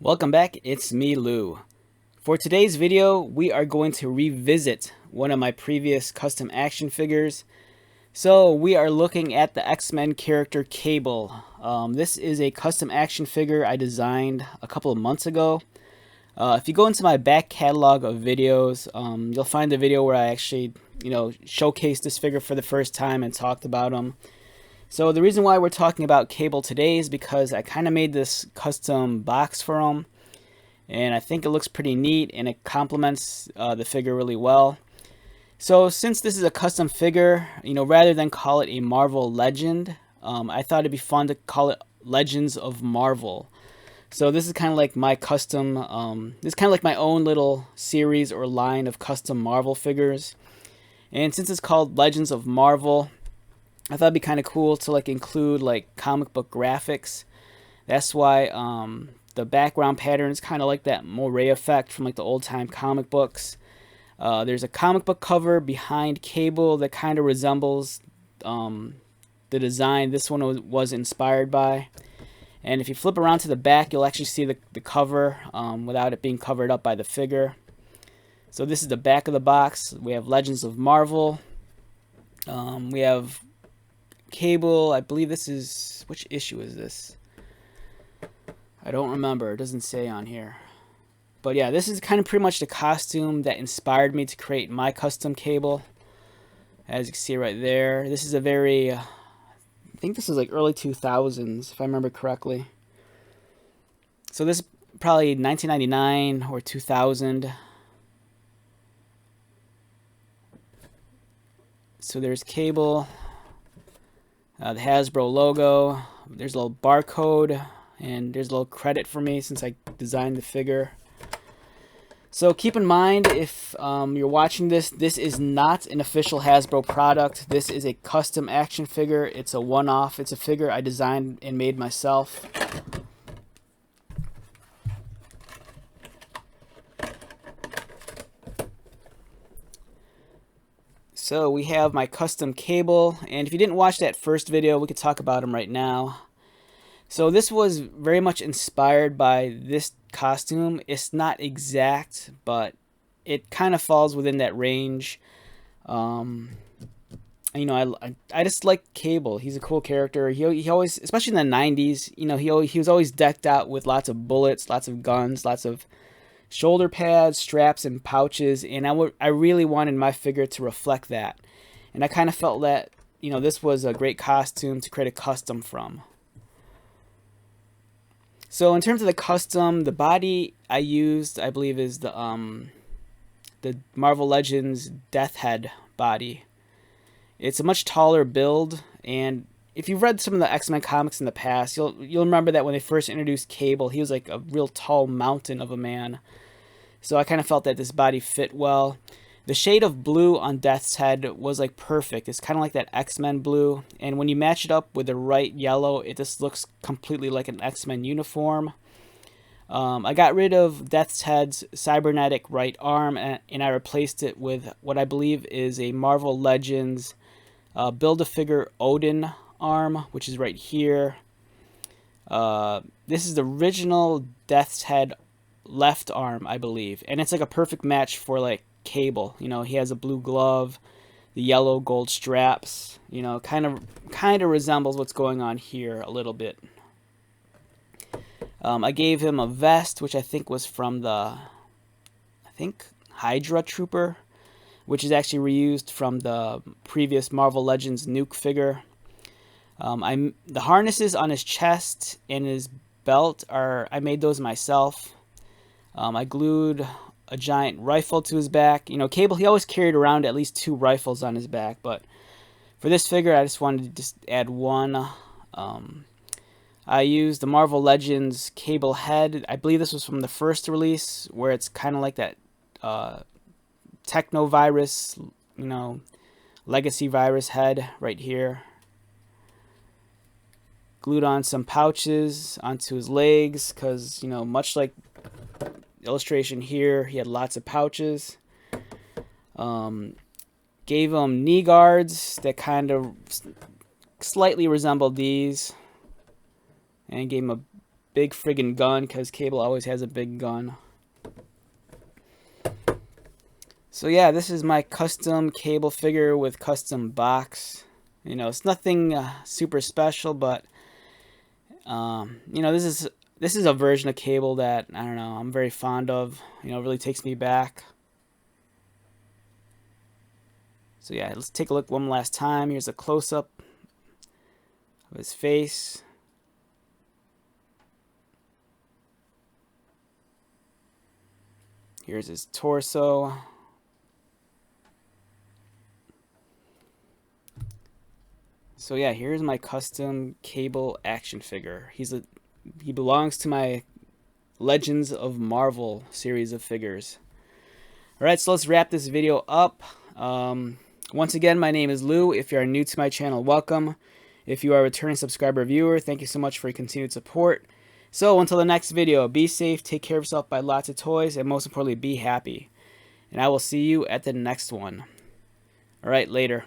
Welcome back, it's me, Lou. For today's video, we are going to revisit one of my previous custom action figures. So we are looking at the X-Men character Cable. This is a custom action figure I designed a couple of months ago. If you go into my back catalog of videos, you'll find the video where I actually, showcased this figure for the first time and talked about him. So the reason why we're talking about Cable today is because I kind of made this custom box for him, and I think it looks pretty neat and it complements the figure really well. So since this is a custom figure, rather than call it a Marvel Legend, I thought it'd be fun to call it Legends of Marvel. So this is kind of like my custom, this is kind of like my own little series or line of custom Marvel figures. And since it's called Legends of Marvel, I thought it'd be kind of cool to include comic book graphics. That's why the background pattern is kind of like that moire effect from the old time comic books. There's a comic book cover behind Cable that kind of resembles the design this one was inspired by. And if you flip around to the back, you'll actually see the cover without it being covered up by the figure. So this is the back of the box. We have Legends of Marvel. We have Cable. I believe this is, which issue is this? I don't remember. It doesn't say on here. But yeah, this is kind of pretty much the costume that inspired me to create my custom Cable. As you can see right there, this is a very, I think this is early 2000s, if I remember correctly. So this is probably 1999 or 2000. So there's Cable. The Hasbro logo. There's a little barcode, and there's a little credit for me since I designed the figure. So keep in mind, if you're watching this, this is not an official Hasbro product. This is a custom action figure. It's a one-off. It's a figure I designed and made myself. So we have my custom Cable, and if you didn't watch that first video, we could talk about him right now. So this was very much inspired by this costume. It's not exact, but it kind of falls within that range. I just like Cable. He's a cool character. He always, especially in the 90s, he was always decked out with lots of bullets, lots of guns, lots of shoulder pads, straps, and pouches, and I really wanted my figure to reflect that. And I kind of felt that, this was a great costume to create a custom from. So in terms of the custom, the body I used, I believe, is the Marvel Legends Death Head body. It's a much taller build, and if you've read some of the X-Men comics in the past, you'll remember that when they first introduced Cable, he was like a real tall mountain of a man. So I kind of felt that this body fit well. The shade of blue on Death's head was perfect. It's kind of like that X-Men blue, and when you match it up with the right yellow, it just looks completely like an X-Men uniform. I got rid of Death's head's cybernetic right arm, and I replaced it with what I believe is a Marvel Legends Build-A-Figure Odin arm, which is right here. This is the original Death's head left arm, I believe, and it's a perfect match for Cable. He has a blue glove, the yellow gold straps, kind of resembles what's going on here a little bit. I gave him a vest, which I think was from the Hydra Trooper, which is actually reused from the previous Marvel Legends Nuke figure. The harnesses on his chest and his belt I made those myself. I glued a giant rifle to his back. Cable, he always carried around at least 2 rifles on his back, but for this figure, I just wanted to just add one. I used the Marvel Legends Cable head. I believe this was from the first release, where it's kind of like that Technovirus, Legacy Virus head right here. Glued on some pouches onto his legs, because, much like illustration here, he had lots of pouches. Gave him knee guards that kind of slightly resembled these, and gave him big friggin' gun, because Cable always has a big gun. So yeah, this is my custom Cable figure with custom box. You know, it's nothing super special, but you know, this is a version of Cable that, I don't know, I'm very fond of. You know, it really takes me back. So yeah, let's take a look one last time. Here's a close-up of his face. Here's his torso. So yeah, here's my custom Cable action figure. He belongs to my Legends of Marvel series of figures. Alright, so let's wrap this video up. Once again, my name is Lou. If you are new to my channel, welcome. If you are a returning subscriber viewer, thank you so much for your continued support. So until the next video, be safe, take care of yourself, buy lots of toys, and most importantly, be happy. And I will see you at the next one. Alright, later.